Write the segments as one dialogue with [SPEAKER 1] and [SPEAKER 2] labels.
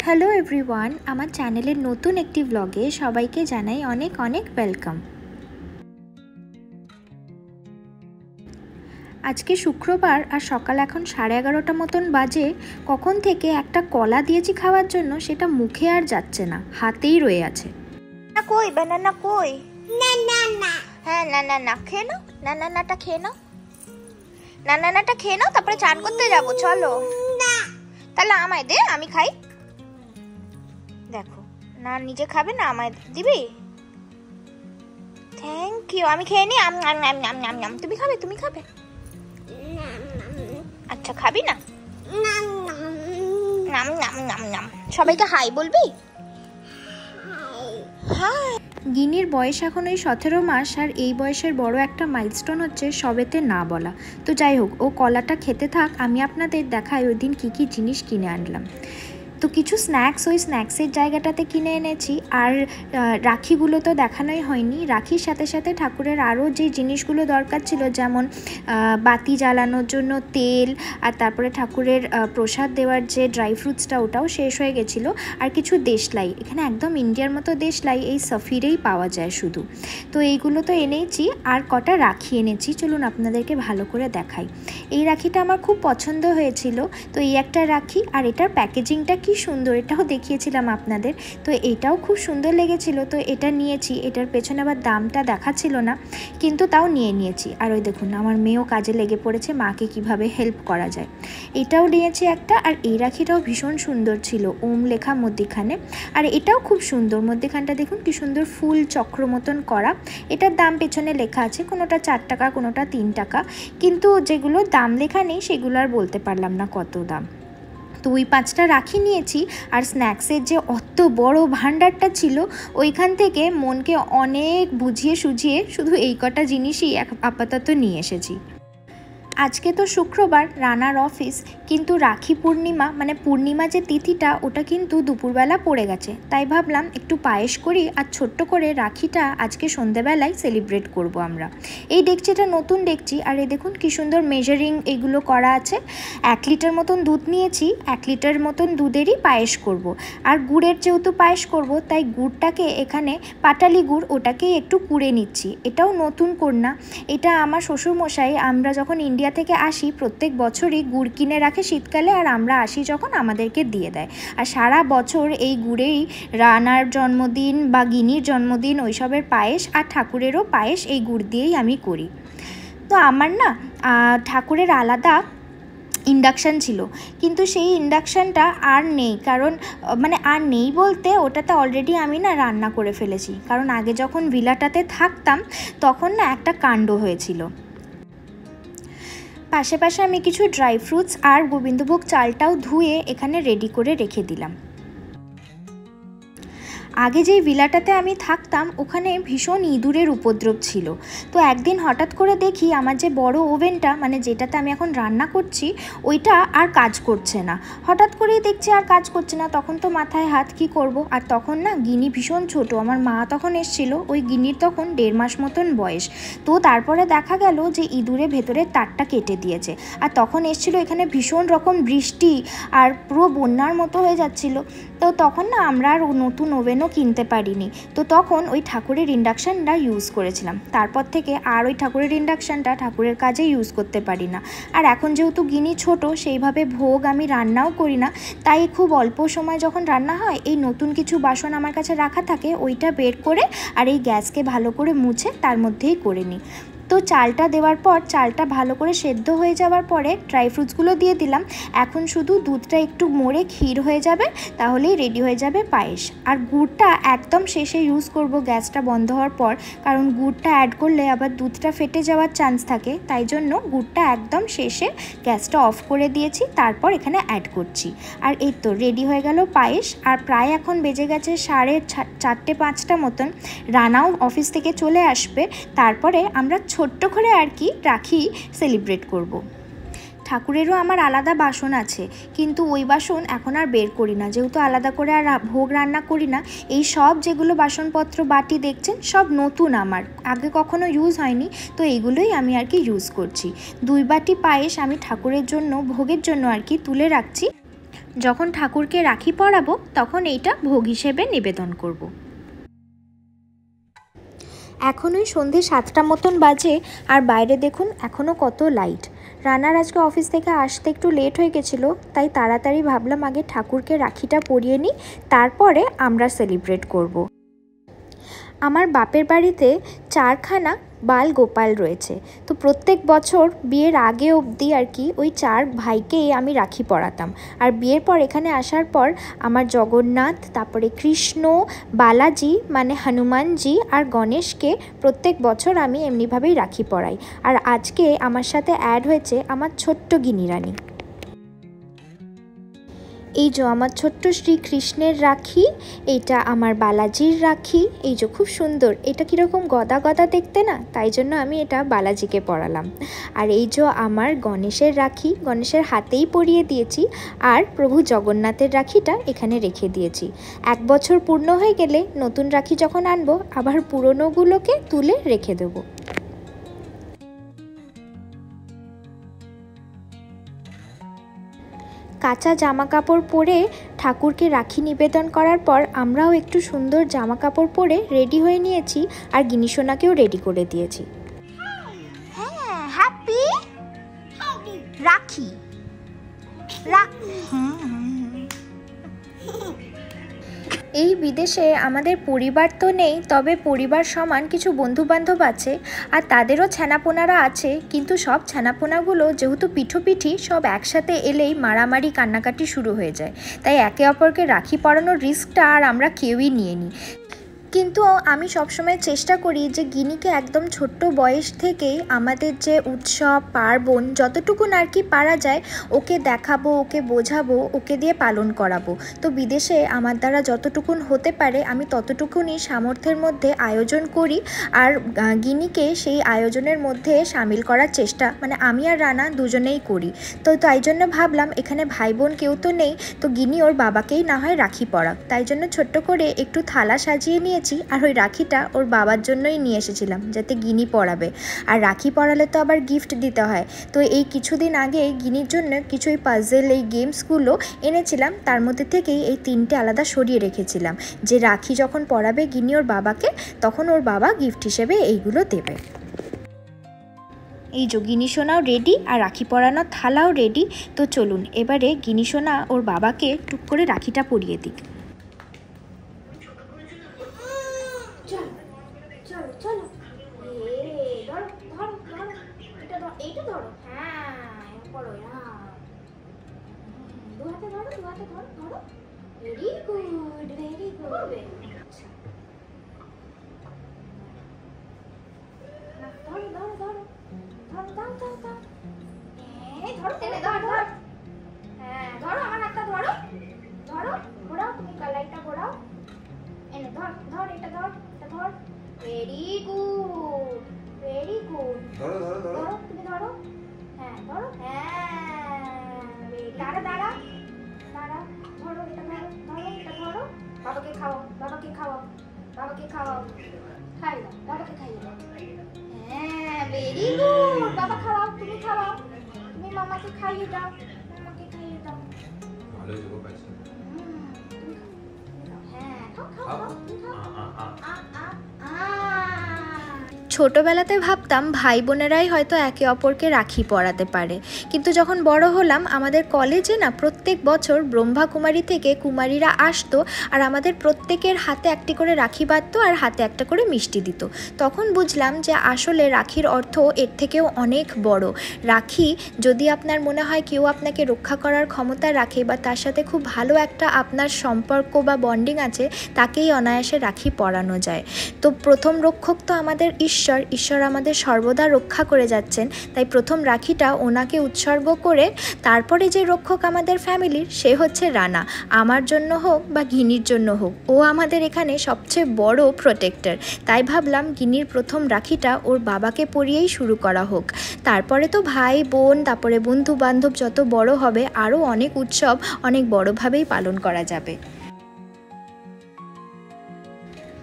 [SPEAKER 1] Hello everyone, আমার চ্যানেলের নতুন একটি ব্লগে সবাইকে জানাই অনেক অনেক ওয়েলকাম। আজকে শুক্রবার আর সকাল এখন 11:30 মতন বাজে। কখন থেকে একটা কলা দিয়েছি খাওয়ার জন্য, সেটা মুখে আর যাচ্ছে না, হাতেই রয়ে আছে।
[SPEAKER 2] না কই বানানা কই? না না না, হ্যাঁ না না না, খেয়ে নাও, না না নাটা খেয়ে নাও, না না নাটা খেয়ে নাও, তারপরে চান করতে যাবো, চলো। না তাহলে আমায় দে, আমি খাই। দেখো না, নিজে খাবে না, আমায় দিবি? থ্যাংক ইউ, আমি খেয়ে নি। তুমি খাবে? তুমি খাবে? আচ্ছা খাবি না? নাম নাম নাম নাম। সবাইকে হাই বলবি? হাই।
[SPEAKER 1] গিনির বয়স এখন ওই 17 মাস, আর এই বয়সের বড় একটা মাইলস্টোন হচ্ছে সবেতে না বলা। তো যাই হোক, ও কলাটা খেতে থাক, আমি আপনাদের দেখাই ওই দিন কী কী জিনিস কিনে আনলাম। তো কিছু স্ন্যাক্স ওই স্ন্যাক্সের জায়গাটাতে কিনে এনেছি। আর রাখিগুলো তো দেখানোই হয়নি। রাখির সাথে সাথে ঠাকুরের আরও যে জিনিসগুলো দরকার ছিল, যেমন বাতি জ্বালানোর জন্য তেল, আর তারপরে ঠাকুরের প্রসাদ দেওয়ার যে ড্রাই ফ্রুটসটা, ওটাও শেষ হয়ে গেছিলো। আর কিছু দেশলাই, এখানে একদম ইন্ডিয়ার মতো দেশলাই এই সফিরেই পাওয়া যায় শুধু। তো এইগুলো তো এনেছি, আর কটা রাখি এনেছি, চলুন আপনাদেরকে ভালো করে দেখাই। এই রাখিটা আমার খুব পছন্দ হয়েছিল। তো এই একটা রাখি, আর এটার প্যাকেজিংটা কি সুন্দর, এটাও দেখিয়েছিলাম আপনাদের। তো এটাও খুব সুন্দর লেগেছিল, তো এটা নিয়েছি। এটার পেছনে আবার দামটা দেখাচ্ছিল না, কিন্তু তাও নিয়েছি। আর ওই দেখুন, আমার মেয়েও কাজে লেগে পড়েছে, মাকে কিভাবে হেল্প করা যায়। এটাও নিয়েছি একটা। আর এই রাখিটাও ভীষণ সুন্দর ছিল, ওম লেখা মধ্যিখানে। আর এটাও খুব সুন্দর, মধ্যিখানটা দেখুন কি সুন্দর ফুল চক্র মতন করা। এটার দাম পেছনে লেখা আছে, কোনোটা 4 টাকা, কোনোটা 3 টাকা, কিন্তু যেগুলো দাম লেখা নেই সেগুলো আর বলতে পারলাম না কত দাম। তো ওই 5টা রাখি নিয়েছি। আর স্ন্যাক্সের যে অত বড় ভাণ্ডারটা ছিল, ওইখান থেকে মনকে অনেক বুঝিয়ে সুঝিয়ে শুধু এই কটা জিনিসই আপাতত নিয়ে এসেছি। আজকে তো শুক্রবার, রানার অফিস, কিন্তু রাখি পূর্ণিমা মানে পূর্ণিমা যে তিথিটা, ওটা কিন্তু দুপুরবেলা পড়ে গেছে। তাই ভাবলাম একটু পায়েস করি, আর ছোট্ট করে রাখিটা আজকে সন্ধেবেলায় সেলিব্রেট করব আমরা। এই ডেকচিটা নতুন ডেকচি, আর এই দেখুন কি সুন্দর মেজারিং এগুলো করা আছে। 1 লিটার মতন দুধ নিয়েছি, 1 লিটার মতন দুধেরই পায়েস করব। আর গুড়ের যেহেতু পায়েস করব, তাই গুড়টাকে এখানে পাটালি গুড়, ওটাকেই একটু কুড়ে নিচ্ছি। এটাও নতুন কন্যা, এটা আমার শ্বশুরমশাই, আমরা যখন ইন্ডিয়া থেকে আসি প্রত্যেক বছরই গুড় কিনে রাখে শীতকালে, আর আমরা আসি যখন আমাদেরকে দিয়ে দেয়। আর সারা বছর এই গুড়েই রানার জন্মদিন বা গিনির জন্মদিন ওইসবের পায়েস, আর ঠাকুরেরও পায়েস এই গুড় দিয়েই আমি করি। তো আমার না ঠাকুরের আলাদা ইন্ডাকশান ছিল, কিন্তু সেই ইন্ডাকশানটা আর নেই। কারণ মানে আর নেই বলতে, ওটাতে অলরেডি আমি না রান্না করে ফেলেছি। কারণ আগে যখন ভিলাটাতে থাকতাম, তখন না একটা কাণ্ড হয়েছিল। পাশে পাশে আমি কিছু ড্রাই ফ্রুটস আর গোবিন্দভোগ চালটাও ধুয়ে এখানে রেডি করে রেখে দিলাম। আগে যেই ভিলাটাতে আমি থাকতাম, ওখানে ভীষণ ইঁদুরের উপদ্রব ছিল। তো একদিন হঠাৎ করে দেখি আমার যে বড় ওভেনটা, মানে যেটাতে আমি এখন রান্না করছি, ওইটা আর কাজ করছে না। হঠাৎ করেই দেখছি আর কাজ করছে না, তখন তো মাথায় হাত, কি করব। আর তখন না গিনি ভীষণ ছোট, আমার মা তখন এসেছিল, ওই গিনির তখন 1.5 মাস মতন বয়স। তো তারপরে দেখা গেল যে ইঁদুরে ভেতরের তারটা কেটে দিয়েছে। আর তখন এসেছিল এখানে ভীষণ রকম বৃষ্টি, আর পুরো বন্যার মতো হয়ে যাচ্ছিল। তো তখন না আমরা আর নতুন ওভেনও কিনতে পারিনি। তো তখন ওই ঠাকুরের ইন্ডাকশানটা ইউজ করেছিলাম। তারপর থেকে আর ওই ঠাকুরের ইন্ডাকশানটা ঠাকুরের কাজে ইউজ করতে পারি না। আর এখন যেহেতু গিনি ছোট, সেইভাবে ভোগ আমি রান্নাও করি না। তাই খুব অল্প সময় যখন রান্না হয়, এই নতুন কিছু বাসন আমার কাছে রাখা থাকে, ওইটা বের করে আর এই গ্যাসকে ভালো করে মুছে তার মধ্যেই করে নিই। তো চালটা দেওয়ার পর, চালটা ভালো করে সেদ্ধ হয়ে যাওয়ার পরে ড্রাই ফ্রুটসগুলো দিয়ে দিলাম। এখন শুধু দুধটা একটু মরে ক্ষীর হয়ে যাবে, তাহলেই রেডি হয়ে যাবে পায়েস। আর গুড়টা একদম শেষে ইউজ করব, গ্যাসটা বন্ধ হওয়ার পর, কারণ গুড়টা অ্যাড করলে আবার দুধটা ফেটে যাওয়ার চান্স থাকে। তাই জন্য গুড়টা একদম শেষে গ্যাসটা অফ করে দিয়েছি, তারপর এখানে অ্যাড করছি। আর এই তো রেডি হয়ে গেল পায়েস। আর প্রায় এখন বেজে গেছে 4:30-5টা মতন। রানাও অফিস থেকে চলে আসবে, তারপরে আমরা ছোট্ট করে আর কি রাখি সেলিব্রেট করব। ঠাকুরেরও আমার আলাদা বাসন আছে, কিন্তু ওই বাসন এখন আর বের করি না, যেহেতু আলাদা করে আর ভোগ রান্না করি না। এই সব যেগুলো বাসনপত্র বাটি দেখছেন, সব নতুন, আমার আগে কখনো ইউজ হয়নি। তো এইগুলোই আমি আর কি ইউজ করছি। 2 বাটি পায়েস আমি ঠাকুরের জন্য, ভোগের জন্য আর কি তুলে রাখছি। যখন ঠাকুরকে রাখি পরাবো তখন এইটা ভোগ হিসেবে নিবেদন করব। এখন ওই সন্ধে 7টা মতন বাজে, আর বাইরে দেখুন এখনও কত লাইট। রানার আজকে অফিস থেকে আসতে একটু লেট হয়ে গেছিলো, তাই তাড়াতাড়ি ভাবলাম আগে ঠাকুরকে রাখিটা পরিয়ে নিই, তারপরে আমরা সেলিব্রেট করব। আমার বাপের বাড়িতে 4খানা বাল গোপাল রয়েছে, তো প্রত্যেক বছর বিয়ের আগে অবধি আর কি ওই 4 ভাইকেই আমি রাখি পরাতাম। আর বিয়ের পর এখানে আসার পর আমার জগন্নাথ, তারপরে কৃষ্ণ, বালাজি মানে হনুমানজি আর গণেশকে প্রত্যেক বছর আমি এমনিভাবেই রাখি পরাই। আর আজকে আমার সাথে অ্যাড হয়েছে আমার ছোট্ট গিনি রানী। এই যে আমার ছোট্ট শ্রীকৃষ্ণের রাখি, এটা আমার বালাজির রাখি। এই যে খুব সুন্দর, এটা কীরকম গদা গদা দেখতে না, তাই জন্য আমি এটা বালাজিকে পরালাম। আর এই যে আমার গণেশের রাখি, গণেশের হাতেই পরিয়ে দিয়েছি। আর প্রভু জগন্নাথের রাখিটা এখানে রেখে দিয়েছি। 1 বছর পূর্ণ হয়ে গেলে নতুন রাখি যখন আনবো আবার পুরনোগুলোকে তুলে রেখে দেবো। কাঁচা জামা কাপড় পরে ঠাকুরকে রাখি নিবেদন করার পর আমরাও একটু সুন্দর জামা কাপড় পরে রেডি হয়ে নিয়েছি, আর গিনিসোনাকেও রেডি করে দিয়েছি।
[SPEAKER 2] হ্যাঁ, হ্যাপি রাখি।
[SPEAKER 1] এই বিদেশে আমাদের পরিবার তো নেই, তবে পরিবার সমান কিছু বন্ধুবান্ধব আছে, আর তাদেরও ছানাপোনারা আছে। কিন্তু সব ছানাপোনাগুলো যেহেতু পিঠোপিঠি সব একসাথে এলেই মারামারি কান্নাকাটি শুরু হয়ে যায়, তাই একে অপরকে রাখি পরানোর রিস্কটা আর আমরা কেউই নিয়ে নিই। কিন্তু আমি সবসময় চেষ্টা করি যে গিনিকে একদম ছোট্ট বয়স থেকেই আমাদের যে উৎসব পার্বণ যতটুকুন আর কি পারা যায় ওকে দেখাবো, ওকে বোঝাবো, ওকে দিয়ে পালন করাবো। তো বিদেশে আমার দ্বারা যতটুকুন হতে পারে আমি ততটুকুনই সামর্থ্যের মধ্যে আয়োজন করি, আর গিনিকে সেই আয়োজনের মধ্যে সামিল করার চেষ্টা মানে আমি আর রানা দুজনেই করি। তো তাই জন্য ভাবলাম এখানে ভাই বোন কেউ তো নেই, তো গিনি ওর বাবাকেই না হয় রাখি পরাক। তাই জন্য ছোট্ট করে একটু থালা সাজিয়ে নিয়ে আর ওই রাখিটা ওর বাবার জন্যই নিয়ে এসেছিলাম যাতে গিনি পরাবে। আর রাখি পরালে তো আবার গিফট দিতে হয়, তো এই কিছুদিন আগে গিনির জন্য কিছু এই পাজেল এই গেমসগুলো এনেছিলাম, তার মধ্যে থেকেই এই 3টে আলাদা সরিয়ে রেখেছিলাম যে রাখি যখন পরাবে গিনি ওর বাবাকে তখন ওর বাবা গিফট হিসেবে এইগুলো দেবে। এই যে গিনিসোনাও রেডি আর রাখি পরানোর থালাও রেডি। তো চলুন এবারে গিনিসোনা ওর বাবাকে টুক করে রাখিটা পরিয়ে দিক।
[SPEAKER 2] চলো ধরো ধরো ধরো, এইটা ধরো। হ্যাঁ করো, দু হাতে ধরো, দু হাতে ধরো ধরো। Very good, very good. ধরো ধরো ধরো ধরো, দাও দাও দাও। এই ধরো, টেনে ধর ধর। হ্যাঁ ধরো, আমার হাতটা ধরো ধরো, ঘোরাও, তুমি কালারটা ঘোরাও। এনে ধর ধর, এটা ধর, এটা ধর। Very good, very good. ধরো ধরো ধরো, তুমি ধরো। হ্যাঁ ধরো, হ্যাঁ দাঁড়া দাঁড়া দাঁড়া, ধরো এটা, ধরো ধরো এটা ধরো। বাবাকে খাওয়াও, বাবাকে খাওয়াও, বাবাকে খাওয়াও, খাই দাও, বাবাকে খাইয়ে দাও। হ্যাঁ ভেরি গুড, বাবা খাওয়াও, তুমি খাওয়াও, তুমি মামাকে খাইয়ে দাও, মামাকে খাইয়ে দাও। ভালো যোগ পাইছো। হ্যাঁ খাও খাও খাও, তুমি খাও।
[SPEAKER 1] ছোটোবেলাতে ভাবতাম ভাই বোনেরাই হয়তো একে অপরকে রাখি পরাতে পারে, কিন্তু যখন বড় হলাম আমাদের কলেজে না প্রত্যেক বছর ব্রহ্মাকুমারী থেকে কুমারীরা আসতো, আর আমাদের প্রত্যেকের হাতে একটি করে রাখি বাঁধতো আর হাতে একটা করে মিষ্টি দিত। তখন বুঝলাম যে আসলে রাখির অর্থ এর থেকেও অনেক বড়। রাখি যদি আপনার মনে হয় কেউ আপনাকে রক্ষা করার ক্ষমতা রাখে বা তার সাথে খুব ভালো একটা আপনার সম্পর্ক বা বন্ডিং আছে, তাকেই অনায়াসে রাখি পরানো যায়। তো প্রথম রক্ষক তো আমাদের ঈশ্বর আমাদের সর্বদা রক্ষা করে যাচ্ছেন, তাই প্রথম রাখিটা ওনাকে উৎসর্গ করে তারপরে যে রক্ষক আমাদের ফ্যামিলির সে হচ্ছে রানা। আমার জন্য হোক বা গিনির জন্য হোক, ও আমাদের এখানে সবচেয়ে বড় প্রোটেক্টর। তাই ভাবলাম গিনির প্রথম রাখিটা ওর বাবাকে পরিয়েই শুরু করা হোক, তারপরে তো ভাই বোন, তারপরে বন্ধু বান্ধব যত বড় হবে আরও অনেক উৎসব অনেক বড়োভাবেই পালন করা যাবে।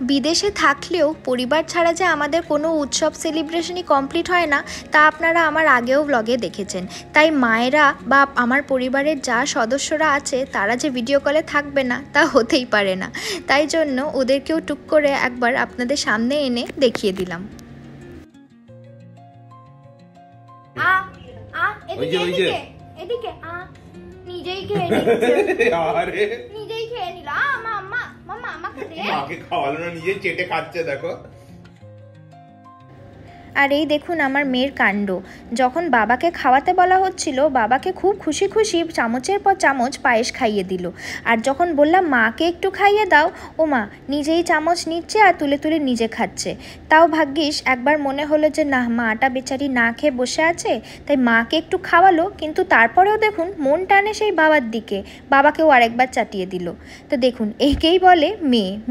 [SPEAKER 1] বিদেশে থাকলেও পরিবার ছাড়া যে আমাদের কোনো উৎসব সেলিব্রেশনই কমপ্লিট হয় না তা আপনারা আমার আগেও ব্লগে দেখেছেন। তাই মায়েরা বা আমার পরিবারের যা সদস্যরা আছে তারা যে ভিডিও কলে থাকবে না তা হতেই পারে না। তাই জন্য ওদেরকেও টুক করে একবার আপনাদের সামনে এনে দেখিয়ে দিলাম। এদিকে নিজেই খেয়ে নিজেই খেয়ে নিল। আমাকে দে, মাকে খাওয়ালো না, নিজে চেটে খাচ্ছে দেখো। আর এই দেখুন আমার মেয়ের কাণ্ড, যখন বাবাকে খাওয়াতে বলা হচ্ছিল বাবাকে খুব খুশি খুশি চামচের পর চামচ পায়েস খাইয়ে দিল। আর যখন বললাম মাকে একটু খাইয়ে দাও, ও মা নিজেই চামচ নিচ্ছে আর তুলে তুলে নিজে খাচ্ছে। তাও ভাগ্যিস একবার মনে হলো যে না, মাটা বেচারি না খেয়ে বসে আছে, তাই মাকে একটু খাওয়ালো, কিন্তু তারপরেও দেখুন মন টানে সেই বাবার দিকে, বাবাকেও আরেকবার চাটিয়ে দিল। তো দেখুন একেই বলে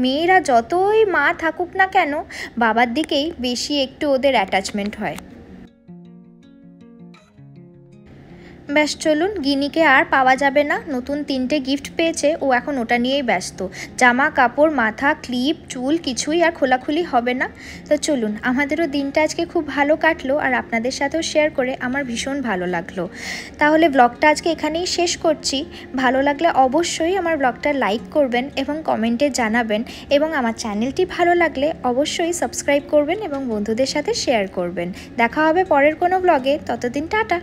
[SPEAKER 1] মেয়েরা যতই মা থাকুক না কেন বাবার দিকেই বেশি একটু ওদের অ্যাটাচমেন্ট হয়। ব্যাস চলুন, গিনিকে আর পাওয়া যাবে না, নতুন 3টে গিফট পেয়েছে, ও এখন ওটা নিয়েই ব্যস্ত। জামা কাপড়, মাথা, ক্লিপ, চুল কিছুই আর খোলাখুলি হবে না। তো চলুন, আমাদেরও দিনটা আজকে খুব ভালো কাটলো আর আপনাদের সাথেও শেয়ার করে আমার ভীষণ ভালো লাগলো। তাহলে ব্লগটা আজকে এখানেই শেষ করছি। ভালো লাগলে অবশ্যই আমার ব্লগটা লাইক করবেন এবং কমেন্টে জানাবেন, এবং আমার চ্যানেলটি ভালো লাগলে অবশ্যই সাবস্ক্রাইব করবেন এবং বন্ধুদের সাথে শেয়ার করবেন। দেখা হবে পরের কোনো ব্লগে, ততদিন টাটা।